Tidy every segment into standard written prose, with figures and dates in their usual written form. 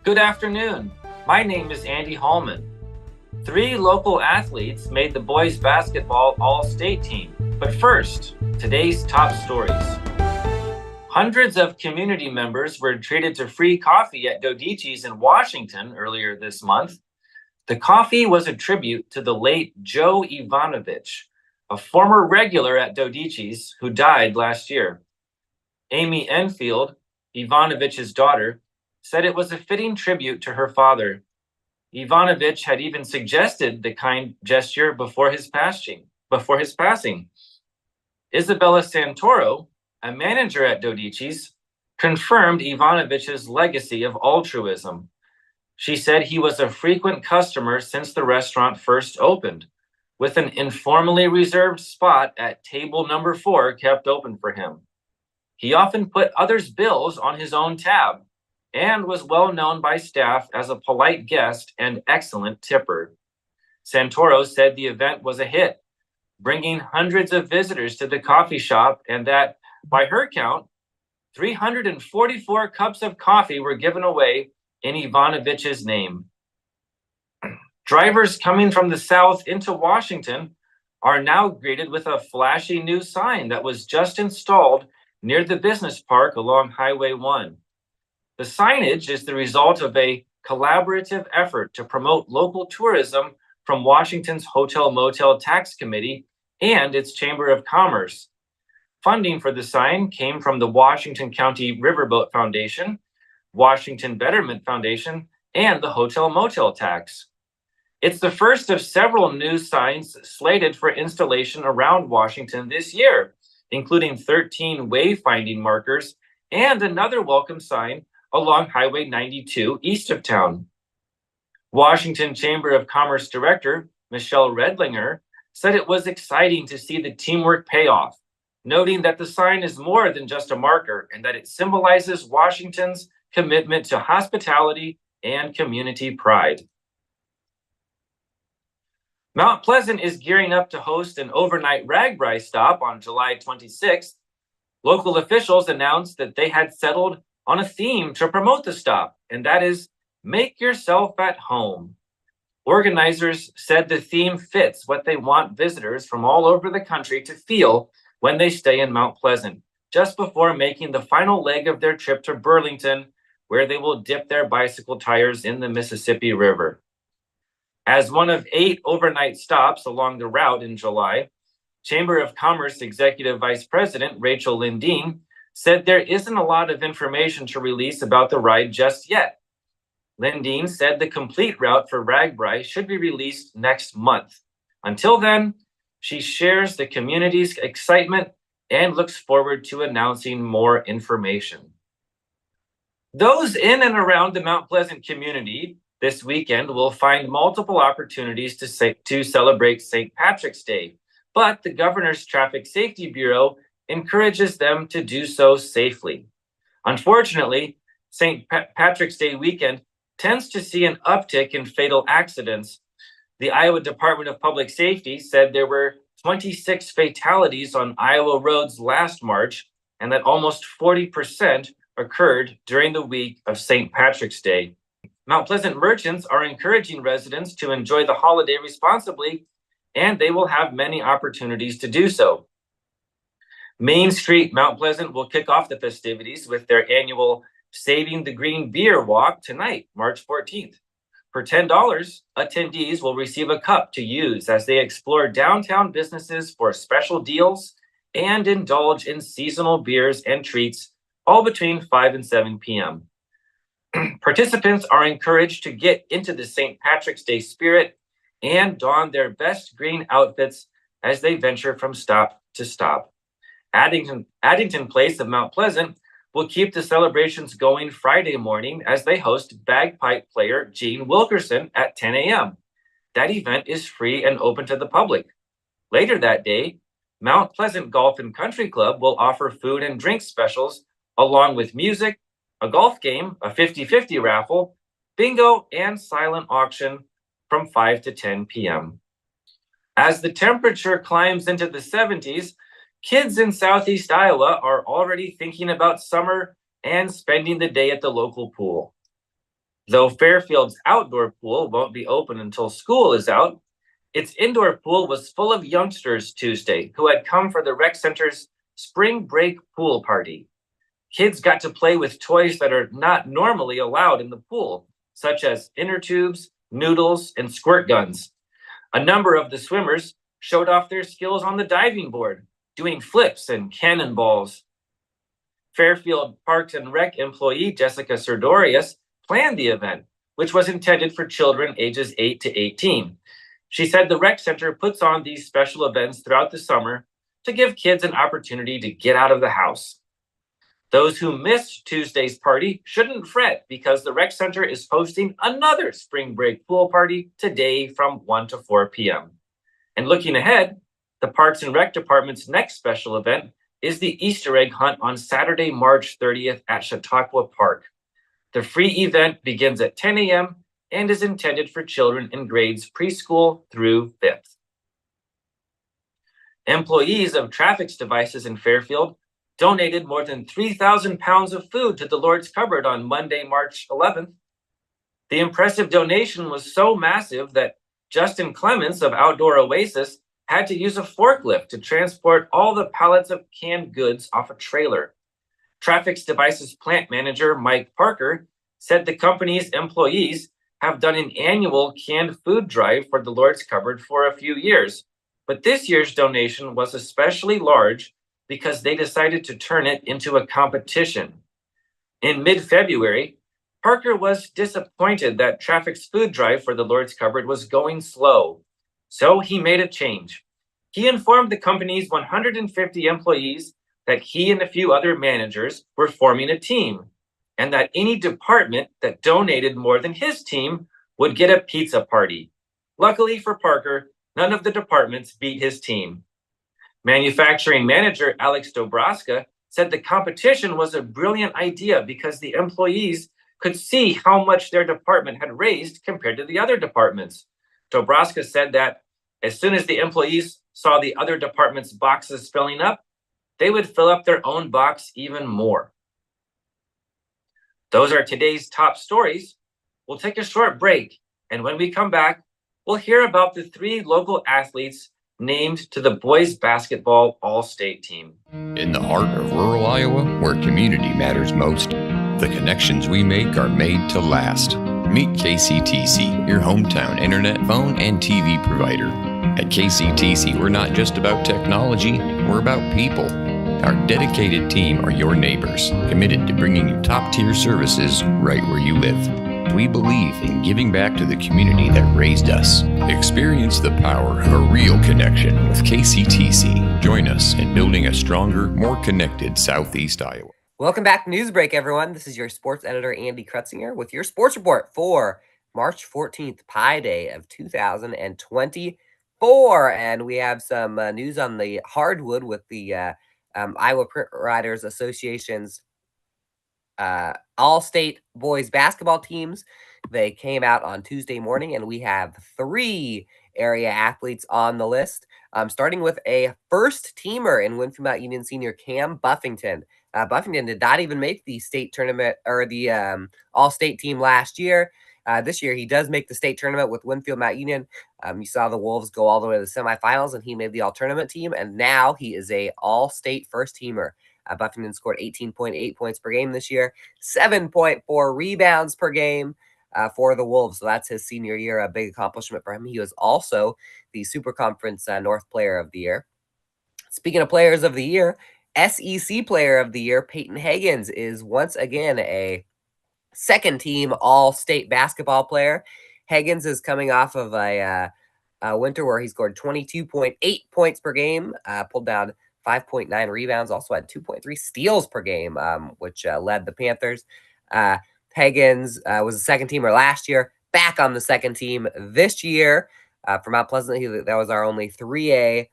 Good afternoon. My name is Andy Hallman. 3 local athletes made the boys basketball all-state team. But first, today's top stories. Hundreds of community members were treated to free coffee at Dodici's in Washington earlier this month. The coffee was a tribute to the late Joe Ivanovich, a former regular at Dodici's who died last year. Amy Enfield, Ivanovich's daughter, said it was a fitting tribute to her father. Ivanovich had even suggested the kind gesture before his passing. Isabella Santoro, a manager at Dodici's, confirmed Ivanovich's legacy of altruism. She said he was a frequent customer since the restaurant first opened, with an informally reserved spot at table number 4 kept open for him. He often put others' bills on his own tab and was well known by staff as a polite guest and excellent tipper. Santoro said the event was a hit, bringing hundreds of visitors to the coffee shop, and that, by her count, 344 cups of coffee were given away in Ivanovich's name. Drivers coming from the south into Washington are now greeted with a flashy new sign that was just installed near the business park along Highway 1. The signage is the result of a collaborative effort to promote local tourism from Washington's Hotel Motel Tax Committee and its Chamber of Commerce. Funding for the sign came from the Washington County Riverboat Foundation, Washington Betterment Foundation, and the Hotel Motel Tax. It's the first of several new signs slated for installation around Washington this year, including 13 wayfinding markers and another welcome sign along Highway 92 east of town. Washington Chamber of Commerce Director Michelle Redlinger said it was exciting to see the teamwork pay off, noting that the sign is more than just a marker and that it symbolizes Washington's commitment to hospitality and community pride. Mount Pleasant is gearing up to host an overnight RAGBRAI stop on July 26th. Local officials announced that they had settled on a theme to promote the stop, and that is Make Yourself at Home. Organizers said the theme fits what they want visitors from all over the country to feel when they stay in Mount Pleasant, just before making the final leg of their trip to Burlington, where they will dip their bicycle tires in the Mississippi River. As one of 8 overnight stops along the route in July, Chamber of Commerce Executive Vice President Rachel Lindeen said there isn't a lot of information to release about the ride just yet. Lindeen said the complete route for RAGBRAI should be released next month. Until then, she shares the community's excitement and looks forward to announcing more information. Those in and around the Mount Pleasant community this weekend will find multiple opportunities to celebrate St. Patrick's Day, but the Governor's Traffic Safety Bureau encourages them to do so safely. Unfortunately, St. Patrick's Day weekend tends to see an uptick in fatal accidents. The Iowa Department of Public Safety said there were 26 fatalities on Iowa roads last March, and that almost 40% occurred during the week of St. Patrick's Day. Mount Pleasant merchants are encouraging residents to enjoy the holiday responsibly, and they will have many opportunities to do so. Main Street Mount Pleasant will kick off the festivities with their annual Saving the Green Beer Walk tonight, March 14th. For $10, attendees will receive a cup to use as they explore downtown businesses for special deals and indulge in seasonal beers and treats, all between 5 and 7 p.m. Participants are encouraged to get into the St. Patrick's Day spirit and don their best green outfits as they venture from stop to stop. Addington Place of Mount Pleasant will keep the celebrations going Friday morning as they host bagpipe player Gene Wilkerson at 10 a.m. That event is free and open to the public. Later that day, Mount Pleasant Golf and Country Club will offer food and drink specials along with music, a golf game, a 50-50 raffle, bingo, and silent auction from 5 to 10 p.m. As the temperature climbs into the 70s, kids in Southeast Iowa are already thinking about summer and spending the day at the local pool. Though Fairfield's outdoor pool won't be open until school is out, its indoor pool was full of youngsters Tuesday who had come for the rec center's spring break pool party. Kids got to play with toys that are not normally allowed in the pool, such as inner tubes, noodles, and squirt guns. A number of the swimmers showed off their skills on the diving board, doing flips and cannonballs. Fairfield Parks and Rec employee Jessica Serdorius planned the event, which was intended for children ages 8 to 18. She said the rec center puts on these special events throughout the summer to give kids an opportunity to get out of the house. Those who missed Tuesday's party shouldn't fret because the rec center is hosting another spring break pool party today from 1 to 4 p.m. And looking ahead, the Parks and Rec Department's next special event is the Easter egg hunt on Saturday, March 30th at Chautauqua Park. The free event begins at 10 a.m. and is intended for children in grades preschool through 5th. Employees of Traffic's Devices in Fairfield donated more than 3,000 pounds of food to the Lord's Cupboard on Monday, March 11th. The impressive donation was so massive that Justin Clements of Outdoor Oasis had to use a forklift to transport all the pallets of canned goods off a trailer. Traffic's Devices plant manager Mike Parker said the company's employees have done an annual canned food drive for the Lord's Cupboard for a few years, but this year's donation was especially large because they decided to turn it into a competition. In mid-February, Parker was disappointed that Traffic's food drive for the Lord's Cupboard was going slow, so he made a change. He informed the company's 150 employees that he and a few other managers were forming a team, and that any department that donated more than his team would get a pizza party. Luckily for Parker, none of the departments beat his team. Manufacturing manager Alex Dobraska said the competition was a brilliant idea because the employees could see how much their department had raised compared to the other departments. Dobraska said that as soon as the employees saw the other departments' boxes filling up, they would fill up their own box even more. Those are today's top stories. We'll take a short break, and when we come back, we'll hear about the 3 local athletes named to the boys basketball all-state team. In the heart of rural Iowa, where community matters most, the connections we make are made to last. Meet KCTC, your hometown internet, phone, and TV provider. At KCTC, we're not just about technology, we're about people. Our dedicated team are your neighbors, committed to bringing you top-tier services right where you live. We believe in giving back to the community that raised us. Experience the power of a real connection with KCTC. Join us in building a stronger, more connected Southeast Iowa. Welcome back to Newsbreak, everyone. This is your sports editor, Andy Krutzinger, with your sports report for March 14th, Pi Day of 2024. And we have some news on the hardwood with the Iowa Print Writers Association's all-state boys basketball teams. They came out on Tuesday morning, and we have 3 area athletes on the list, starting with a first-teamer in Winfield Mount Union senior Cam Buffington. Buffington did not even make the state tournament or the all-state team last year. This year, he does make the state tournament with Winfield Mount Union. You saw the Wolves go all the way to the semifinals, and he made the all-tournament team, and now he is a all-state first-teamer. Buffington scored 18.8 points per game this year, 7.4 rebounds per game for the Wolves. So that's his senior year, a big accomplishment for him. He was also the Super Conference North Player of the Year. Speaking of Players of the Year, SEC Player of the Year, Peyton Higgins, is once again a second-team all-state basketball player. Higgins is coming off of a winter where he scored 22.8 points per game, pulled down 5.9 rebounds, also had 2.3 steals per game, which led the Panthers. Higgins was a second-teamer last year, back on the second team this year. For Mount Pleasant, that was our only 3A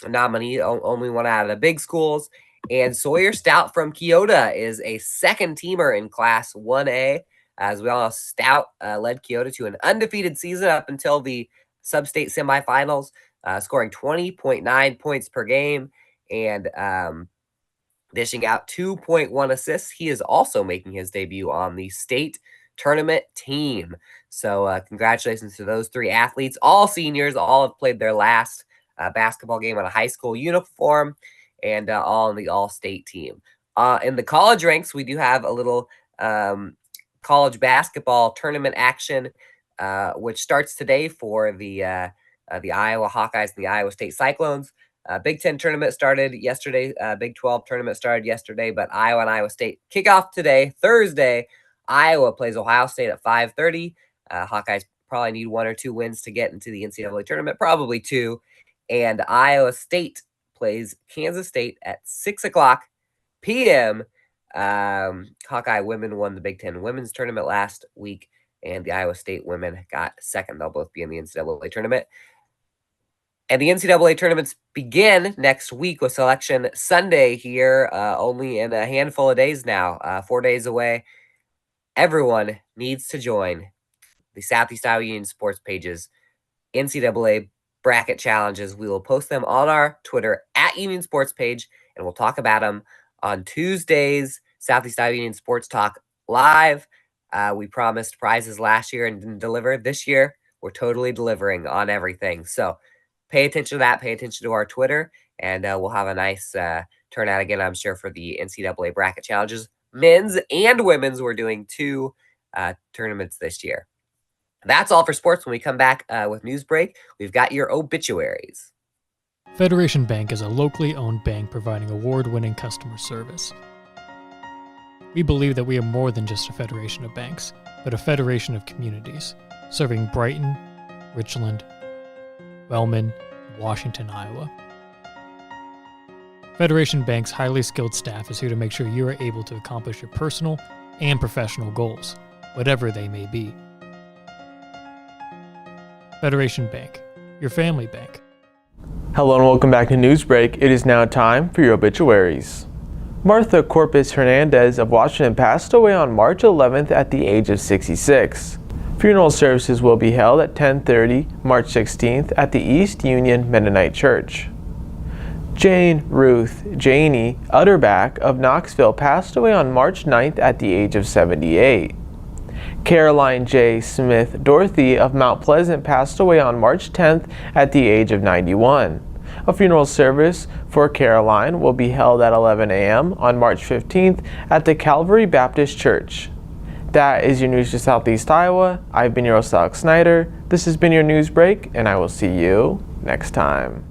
nominee, only one out of the big schools. And Sawyer Stout from Keota is a second-teamer in Class 1A. As we all know, Stout led Keota to an undefeated season up until the sub-state semifinals, scoring 20.9 points per game and dishing out 2.1 assists. He is also making his debut on the state tournament team. So congratulations to those 3 athletes, all seniors, all have played their last basketball game in a high school uniform, and all in the all-state team. In the college ranks, we do have a little college basketball tournament action, which starts today for the Iowa Hawkeyes and the Iowa State Cyclones. Big Ten tournament started yesterday. Big 12 tournament started yesterday, but Iowa and Iowa State kick off today, Thursday. Iowa plays Ohio State at 5:30. Hawkeyes probably need 1 or 2 wins to get into the NCAA tournament, probably 2. And Iowa State plays Kansas State at 6:00 p.m. Hawkeye women won the Big Ten women's tournament last week, and the Iowa State women got second. They'll both be in the NCAA tournament. And the NCAA tournaments begin next week with Selection Sunday here, only in a handful of days now, 4 days away. Everyone needs to join the Southeast Iowa Union Sports pages NCAA bracket challenges. We will post them on our Twitter at Union Sports page, and we'll talk about them on Tuesdays, Southeast Iowa Union Sports Talk Live. We promised prizes last year and didn't deliver. This year, we're totally delivering on everything. So pay attention to that. Pay attention to our Twitter, and we'll have a nice turnout again, I'm sure, for the NCAA bracket challenges. Men's and women's, we're doing 2 tournaments this year. That's all for sports. When we come back with News Break, we've got your obituaries. Federation Bank is a locally owned bank providing award-winning customer service. We believe that we are more than just a federation of banks, but a federation of communities, serving Brighton, Richland, Wellman, and Washington, Iowa. Federation Bank's highly skilled staff is here to make sure you are able to accomplish your personal and professional goals, whatever they may be. Federation Bank, your family bank. Hello and welcome back to Newsbreak. It is now time for your obituaries. Martha Corpus Hernandez of Washington passed away on March 11th at the age of 66. Funeral services will be held at 10:30 March 16th at the East Union Mennonite Church. Jane Ruth Janie Utterback of Knoxville passed away on March 9th at the age of 78. Caroline J. Smith Dorothy of Mount Pleasant passed away on March 10th at the age of 91. A funeral service for Caroline will be held at 11 a.m. on March 15th at the Calvary Baptist Church. That is your news to Southeast Iowa. I've been your host, Alex Snyder. This has been your News Break, and I will see you next time.